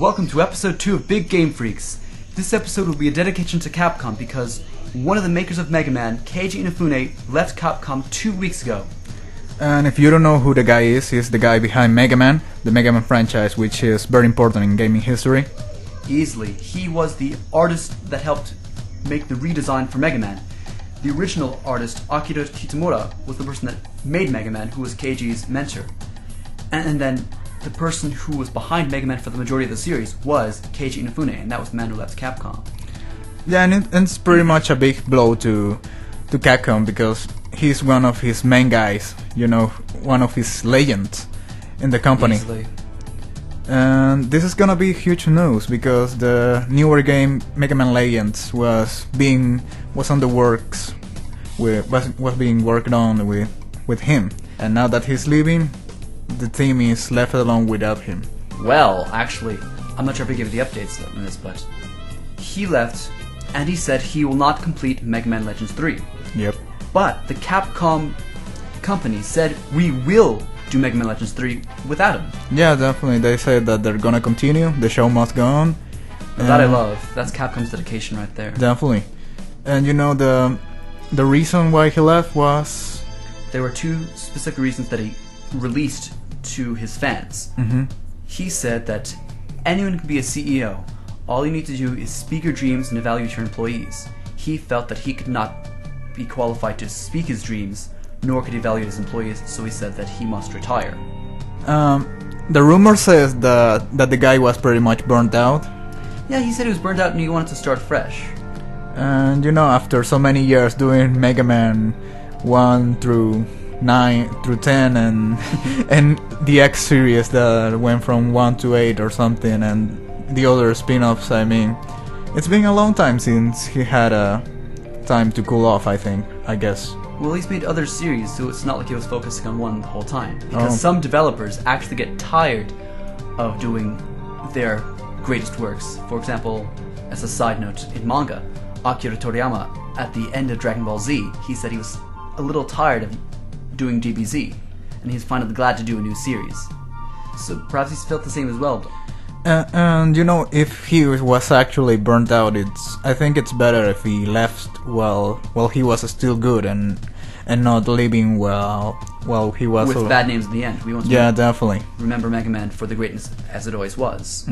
welcome to episode 2 of Big Game Freaks. This episode will be a dedication to Capcom because one of the makers of Mega Man, Keiji Inafune, left Capcom 2 weeks ago. And if you don't know who the guy is, he's the guy behind Mega Man, the Mega Man franchise, which is very important in gaming history. Easily. He was the artist that helped make the redesign for Mega Man. The original artist, Akira Kitamura, was the person that made Mega Man, who was Keiji's mentor. And then the person who was behind Mega Man for the majority of the series was Keiji Inafune, and that was the man who left Capcom. Yeah, and it's pretty much a big blow to Capcom because he's one of his main guys, you know, one of his legends in the company. Easily. And this is gonna be huge news because the newer game Mega Man Legends was on the works, was being worked on with him, and now that he's leaving, the team is left alone without him. Well, actually, I'm not sure if I gave you the updates on this, but he left, and he said he will not complete Mega Man Legends 3. Yep. But the Capcom company said we will do Mega Man Legends 3 without him. Yeah, definitely. They said that they're gonna continue. The show must go on. That I love. That's Capcom's dedication right there. Definitely. And you know the reason why he left was There were two specific reasons that he released to his fans. He said that anyone can be a CEO. All you need to do is speak your dreams and evaluate your employees. He felt that he could not be qualified to speak his dreams, nor could he evaluate his employees, so he said that he must retire. The rumor says that the guy was pretty much burnt out. Yeah, he said he was burned out and he wanted to start fresh. And you know, after so many years doing Mega Man 1 through 9 through 10 and the X series that went from 1 to 8 or something, and the other spin-offs, I mean, it's been a long time since he had a time to cool off, I guess. Well, he's made other series, so it's not like he was focusing on one the whole time. Because some developers actually get tired of doing their greatest works. For example, as a side note, in manga, Akira Toriyama, at the end of Dragon Ball Z, he said he was a little tired of doing DBZ, and he's finally glad to do a new series. So perhaps he's felt the same as well. And you know, if he was actually burnt out, I think it's better if he left while he was still good and not leaving while he was with bad names in the end. We want to definitely remember Mega Man for the greatness as it always was.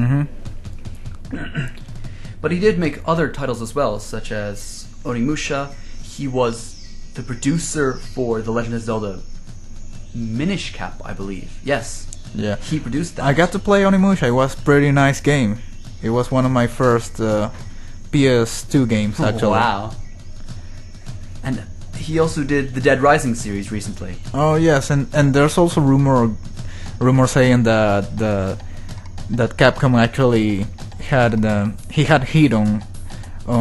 But he did make other titles as well, such as Onimusha. He was the producer for The Legend of Zelda Minish Cap, I believe. Yes. Yeah. He produced that. I got to play Onimusha. It was a pretty nice game. It was one of my first PS2 games, actually. Wow. And he also did the Dead Rising series recently. Oh yes, and there's also rumor saying that Capcom actually had heat on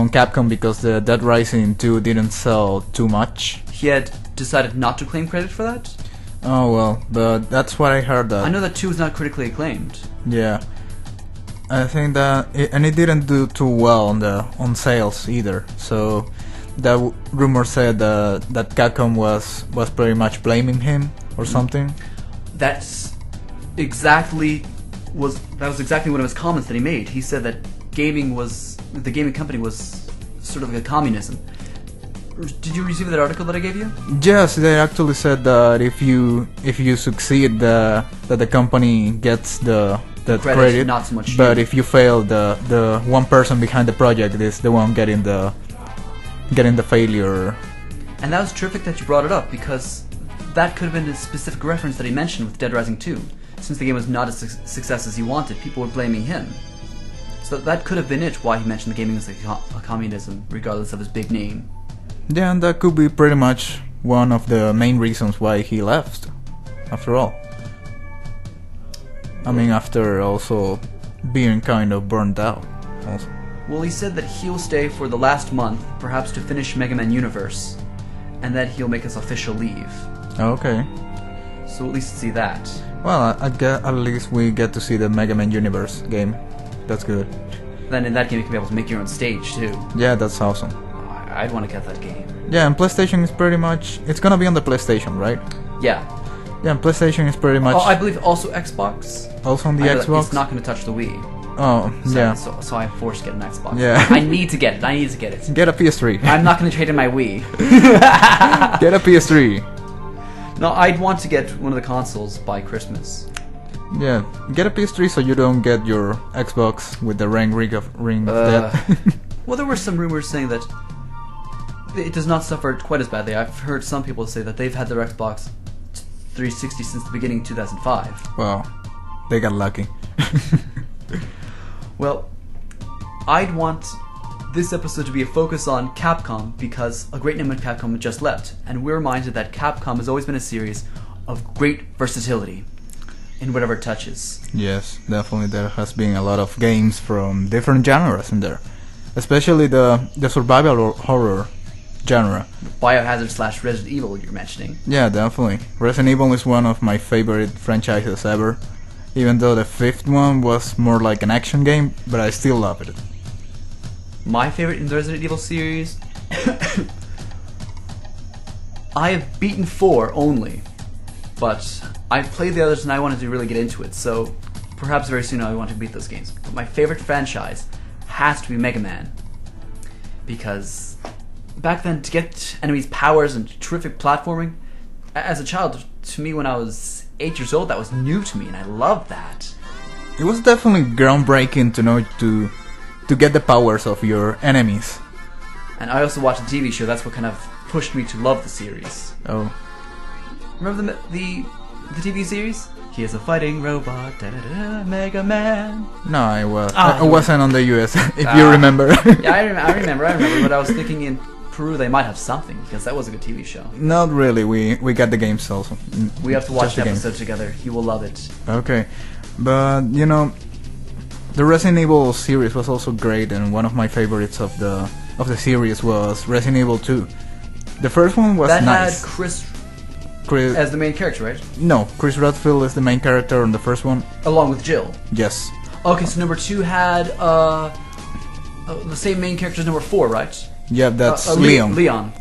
Capcom because the Dead Rising 2 didn't sell too much. He had decided not to claim credit for that? Oh well, but that's what I heard. That I know that 2 is not critically acclaimed. Yeah, I think that it didn't do too well on sales either. So that rumor said that Capcom was pretty much blaming him or something. That was exactly one of his comments that he made. He said that the gaming company was sort of like a communism. Did you receive that article that I gave you? Yes, they actually said that if you succeed, that the company gets the credit, not so much you. But if you fail, the one person behind the project is the one getting the failure. And that was terrific that you brought it up, because that could have been a specific reference that he mentioned with Dead Rising 2. Since the game was not as success as he wanted, people were blaming him. So that could have been it, why he mentioned the gaming as a communism, regardless of his big name. Yeah, and that could be pretty much one of the main reasons why he left, after all. I mean, after also being kind of burned out, also. Well, he said that he'll stay for the last month, perhaps to finish Mega Man Universe, and that he'll make his official leave. Okay. So at least see that. Well, at least we get to see the Mega Man Universe game. That's good. Then in that game you can be able to make your own stage too. Yeah, that's awesome. I'd want to get that game. Yeah, and PlayStation is pretty much... It's gonna be on the PlayStation, right? Yeah. Yeah, and PlayStation is pretty much... Oh, I believe also Xbox. Also on the Xbox? It's not going to touch the Wii. Oh, yeah. So I'm forced to get an Xbox. Yeah. I need to get it. I need to get it. Get a PS3. I'm not going to trade in my Wii. Get a PS3. No, I'd want to get one of the consoles by Christmas. Yeah, get a PS3 so you don't get your Xbox with the ring of death. Well, there were some rumors saying that it does not suffer quite as badly. I've heard some people say that they've had their Xbox 360 since the beginning of 2005. Well, they got lucky. Well, I'd want this episode to be a focus on Capcom because a great name of Capcom had just left, and we're reminded that Capcom has always been a series of great versatility in whatever it touches. Yes, definitely there has been a lot of games from different genres in there. Especially the survival or horror genre. Biohazard / Resident Evil you're mentioning. Yeah, definitely. Resident Evil is one of my favorite franchises ever. Even though the fifth one was more like an action game, but I still love it. My favorite in the Resident Evil series... I have beaten 4 only, but I've played the others and I wanted to really get into it, so perhaps very soon I want to beat those games. But my favorite franchise has to be Mega Man, because back then to get enemies' powers and terrific platforming, as a child, to me when I was 8 years old, that was new to me and I loved that. It was definitely groundbreaking to know to get the powers of your enemies. And I also watched a TV show, that's what kind of pushed me to love the series. Oh. Remember the TV series? He is a fighting robot, Mega Man. No, I wasn't on the US, if you remember. Yeah, I remember, but I was thinking in Peru they might have something, because that was a good TV show. Not really, we got the games also. We have to watch Just the the episode together, you will love it. Okay, but you know, the Resident Evil series was also great, and one of my favorites of the series was Resident Evil 2. The first one was that nice. Had Chris as the main character, right? No, Chris Redfield is the main character on the first one. Along with Jill. Yes. Okay, so number 2 had the same main character as number 4, right? Yeah, that's Leon.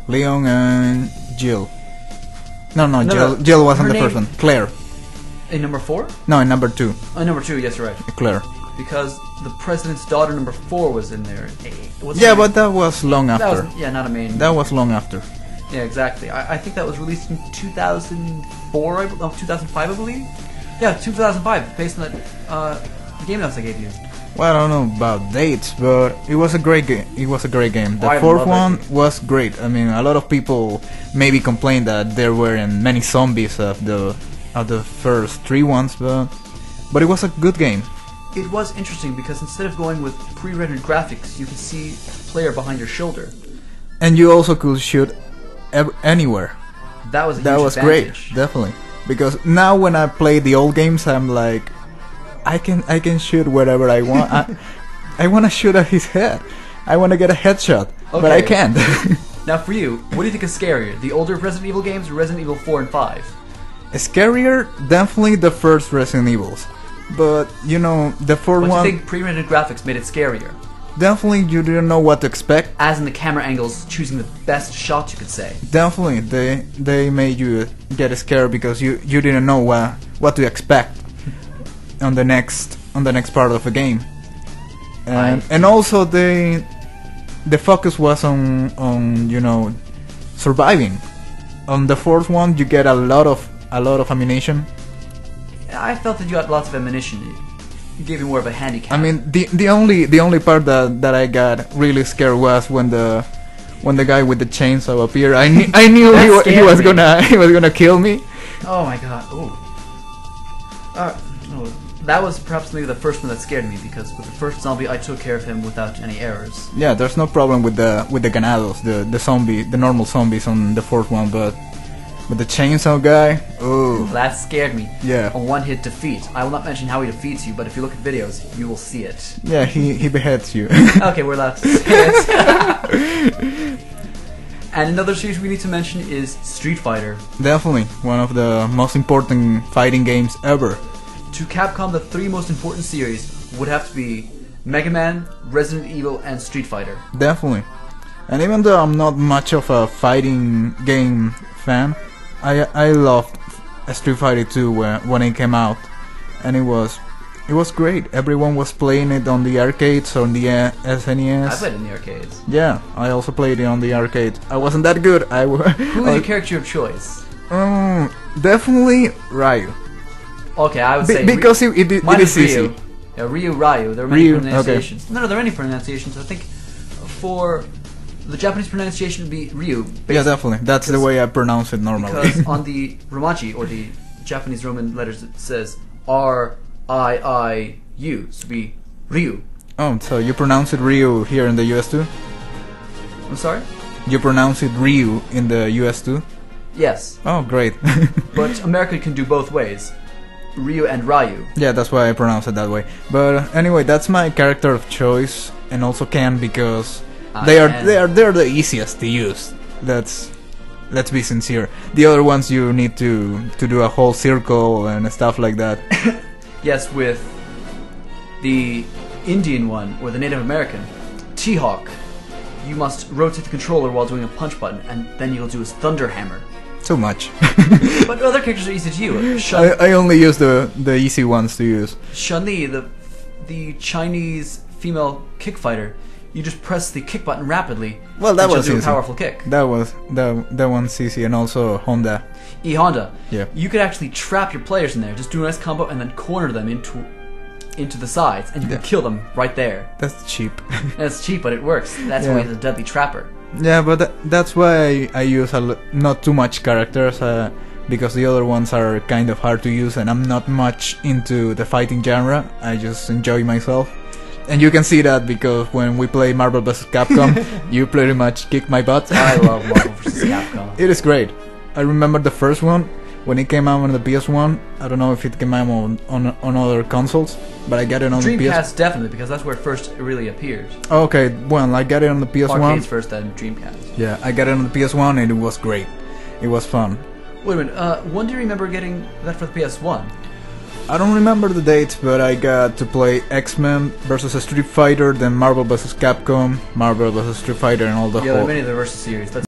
Leon and Jill. No, Jill wasn't the first one. Claire. In number 4? No, in number 2. Number 2, yes, you're right. Claire. Because the president's daughter, number 4, was in there. Yeah, but that was long after. Not a main. That was long after. Yeah, exactly. I think that was released in 2004, 2005, I believe. Yeah, 2005, based on that game notes I gave you. Well, I don't know about dates, but it was a great game. The I fourth love one it. was great. I mean, a lot of people maybe complained that there weren't many zombies of the first 3 ones, but it was a good game. It was interesting because instead of going with pre-rendered graphics, you could see the player behind your shoulder. And you also could shoot anywhere. That was a huge That was advantage. great, definitely. Because now when I play the old games, I'm like, I can shoot wherever I want. I want to shoot at his head. I want to get a headshot, but I can't. Now for you, what do you think is scarier? The older Resident Evil games or Resident Evil 4 and 5? Scarier, definitely the first Resident Evils. But, you know, the fourth one... What do you think pre-rendered graphics made it scarier? Definitely you didn't know what to expect. As in the camera angles, choosing the best shots, you could say. Definitely, they made you get scared because you didn't know what to expect on the next part of the game. And also the focus was on you know, surviving. On the fourth one you get a lot of ammunition. I felt that you got lots of ammunition. It gave you more of a handicap. I mean, the only part that I got really scared was when the guy with the chainsaw appeared. I knew he was gonna kill me. Oh my god! Oh. No, that was perhaps maybe the first one that scared me because with the first zombie I took care of him without any errors. Yeah, there's no problem with the ganados, the normal zombies on the fourth one, but with the chainsaw guy, ooh. That scared me. Yeah. A one-hit defeat. I will not mention how he defeats you, but if you look at videos, you will see it. Yeah, he beheads you. Okay, we're allowed to say it. And another series we need to mention is Street Fighter. Definitely, one of the most important fighting games ever. To Capcom, the 3 most important series would have to be Mega Man, Resident Evil, and Street Fighter. Definitely. And even though I'm not much of a fighting game fan, I loved Street Fighter 2 when it came out, and it was It was great. Everyone was playing it on the arcades, on the SNES. I played it in the arcades. Yeah, I also played it on the arcade. I wasn't that good. Who is your character of choice? Definitely Ryu. Okay, I would say because it is easy. Ryu. Yeah, Ryu. There are many pronunciations. Okay. No, there are any pronunciations. I think for the Japanese pronunciation would be Ryu. Yeah, definitely. That's the way I pronounce it normally. Because on the Romaji, or the Japanese Roman letters, it says R-I-I-U. So it'd be Ryu. Oh, so you pronounce it Ryu here in the US too? I'm sorry? You pronounce it Ryu in the US too? Yes. Oh, great. But America can do both ways. Ryu and Ryu. Yeah, that's why I pronounce it that way. But anyway, that's my character of choice, and also Ken, because they're the easiest to use. Let's be sincere. The other ones you need to do a whole circle and stuff like that. Yes, with the Indian one, or the Native American, T-Hawk, you must rotate the controller while doing a punch button, and then you'll do his Thunder Hammer. Too much. But other characters are easy to use. I only use the easy ones to use. Chun-Li, the Chinese female kick fighter, you just press the kick button rapidly. Well, that was easy. easy. A powerful kick. That one's easy, and also Honda. Honda. Yeah. You could actually trap your players in there. Just do a nice combo and then corner them into the sides, and you can kill them right there. That's cheap. That's cheap, but it works. That's why he's a deadly trapper. Yeah, but that's why I use not too much characters, because the other ones are kind of hard to use, and I'm not much into the fighting genre. I just enjoy myself. And you can see that because when we play Marvel vs. Capcom, you pretty much kick my butt. I love Marvel vs. Capcom. It is great. I remember the first one, when it came out on the PS1. I don't know if it came out on other consoles, but I got it on the PS1. Dreamcast, definitely, because that's where it first really appeared. Okay, well, I got it on the PS1. Arcades first, then Dreamcast. Yeah, I got it on the PS1 and it was great. It was fun. Wait a minute, when do you remember getting that for the PS1? I don't remember the dates, but I got to play X-Men vs. Street Fighter, then Marvel vs. Capcom, Marvel vs. Street Fighter, and all the there are many of the versus series.